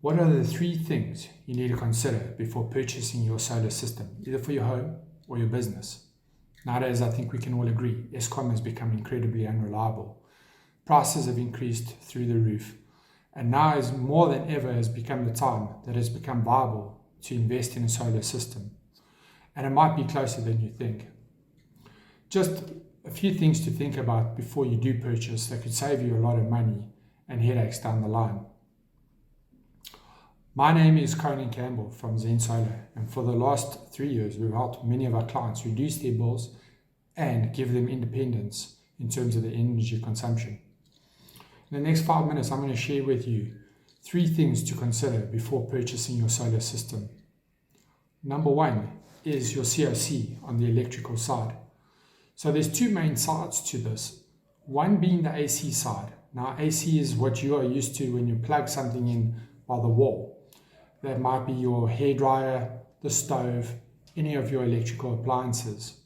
What are the 3 things you need to consider before purchasing your solar system, either for your home or your business? Nowadays, I think we can all agree, Eskom has become incredibly unreliable. Prices have increased through the roof, and now is more than ever has become the time that it's become viable to invest in a solar system. And it might be closer than you think. Just a few things to think about before you do purchase that could save you a lot of money and headaches down the line. My name is Conan Campbell from ZenSolar, and for the last 3 years we've helped many of our clients reduce their bills and give them independence in terms of their energy consumption. In the next 5 minutes I'm going to share with you 3 things to consider before purchasing your solar system. Number 1 is your CoC on the electrical side. So there's 2 main sides to this. One being the AC side. Now AC is what you are used to when you plug something in by the wall. That might be your hairdryer, the stove, any of your electrical appliances.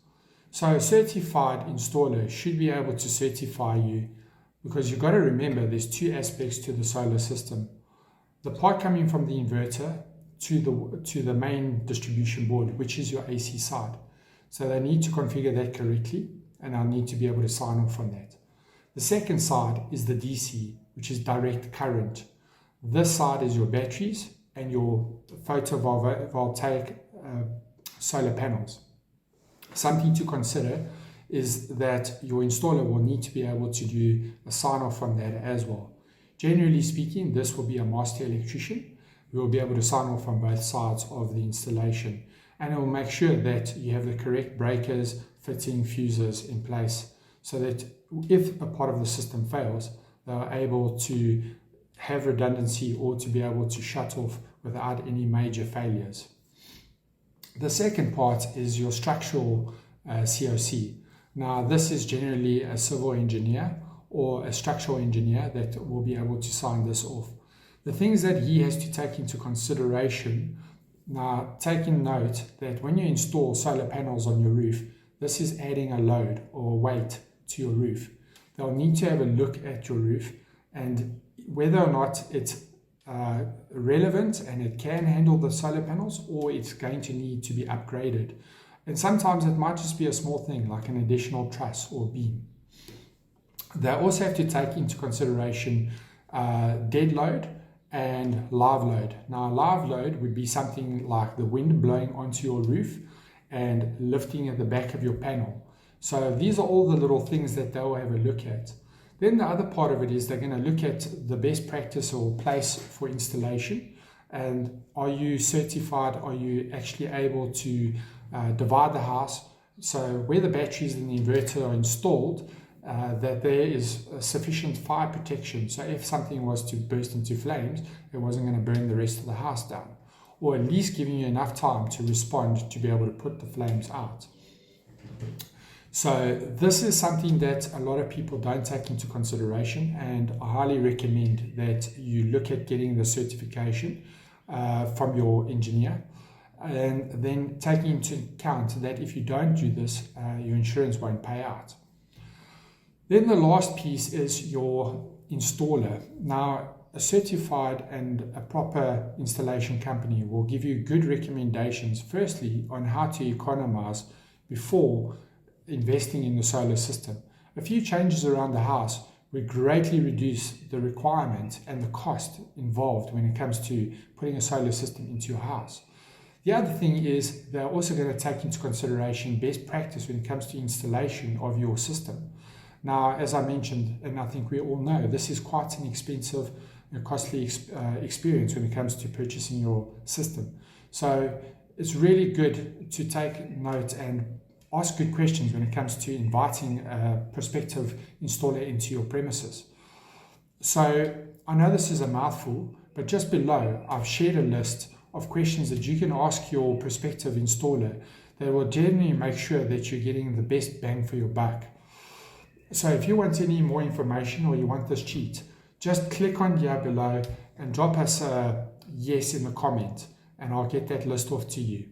So a certified installer should be able to certify you, because you've got to remember there's 2 aspects to the solar system. The part coming from the inverter to the main distribution board, which is your AC side. So they need to configure that correctly, and I'll need to be able to sign off on that. The second side is the DC, which is direct current. This side is your batteries and your photovoltaic solar panels. Something to consider is that your installer will need to be able to do a sign off on that as well. Generally speaking, this will be a master electrician who will be able to sign off on both sides of the installation, and it will make sure that you have the correct breakers, fitting, fuses in place, so that if a part of the system fails, they are able to have redundancy or to be able to shut off without any major failures. The second part is your structural CoC. Now this is generally a civil engineer or a structural engineer that will be able to sign this off. The things that he has to take into consideration, now taking note that when you install solar panels on your roof, this is adding a load or a weight to your roof. They'll need to have a look at your roof and whether or not it's relevant and it can handle the solar panels, or it's going to need to be upgraded. And sometimes it might just be a small thing like an additional truss or beam. They also have to take into consideration dead load and live load. Now live load would be something like the wind blowing onto your roof and lifting at the back of your panel. So these are all the little things that they'll have a look at. Then the other part of it is they're going to look at the best practice or place for installation, and are you certified, are you actually able to divide the house, so where the batteries and the inverter are installed, that there is sufficient fire protection, so if something was to burst into flames, it wasn't going to burn the rest of the house down, or at least giving you enough time to respond to be able to put the flames out. So this is something that a lot of people don't take into consideration, and I highly recommend that you look at getting the certification from your engineer, and then taking into account that if you don't do this, your insurance won't pay out. Then the last piece is your installer. Now, a certified and a proper installation company will give you good recommendations, firstly, on how to economize before investing in the solar system. A few changes around the house would greatly reduce the requirement and the cost involved when it comes to putting a solar system into your house. The other thing is they're also going to take into consideration best practice when it comes to installation of your system. Now, as I mentioned, and I think we all know, this is quite an expensive and costly experience when it comes to purchasing your system. So it's really good to take note and ask good questions when it comes to inviting a prospective installer into your premises. So I know this is a mouthful, but just below I've shared a list of questions that you can ask your prospective installer that will generally make sure that you're getting the best bang for your buck. So if you want any more information or you want this cheat, just click on here below and drop us a yes in the comment, and I'll get that list off to you.